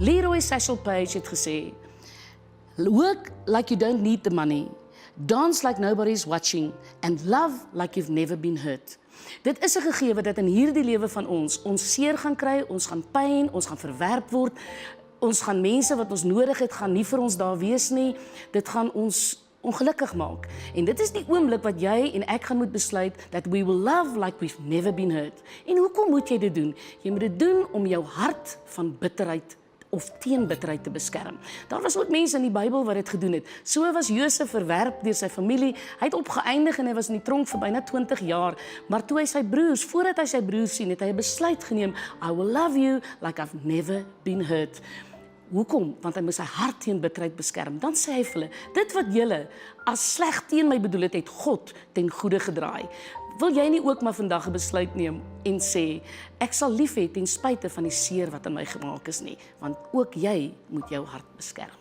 Leroy Satchel Paige het gesê, work like you don't need the money, dance like nobody's watching, and love like you've never been hurt. Dit is 'n gegewe dat in hierdie lewe van ons seer gaan kry, ons gaan pyn, ons gaan verwerp word, ons gaan mense wat ons nodig het, gaan nie vir ons daar wees nie, dit gaan ons ongelukkig maak. En dit is die oomblik wat jy en ek gaan moet besluit, that we will love like we've never been hurt. En hoekom moet jy dit doen? Jy moet dit doen om jou hart van bitterheid of teen bitterheid te beskerm. Daar was ook mense in die Bybel wat dit gedoen het. So was Josef verwerp deur sy familie. Hy het opgeëindig en hy was in die tronk vir byna 20 jaar. Maar toe hy sy broers, voordat hy sy broers sien, het hy 'n besluit geneem, I will love you like I've never been hurt. Hoekom? Want hy moes sy hart teen bitterheid beskerm. Dan sê hy vir hulle, dit wat julle as sleg teen my bedoel het, het God ten goeie gedraai. Wil jy nie ook maar vandag 'n besluit neem en sê, ek sal lief hê ten spyte van die seer wat aan my gemaak is nie, want ook jy moet jou hart beskerm.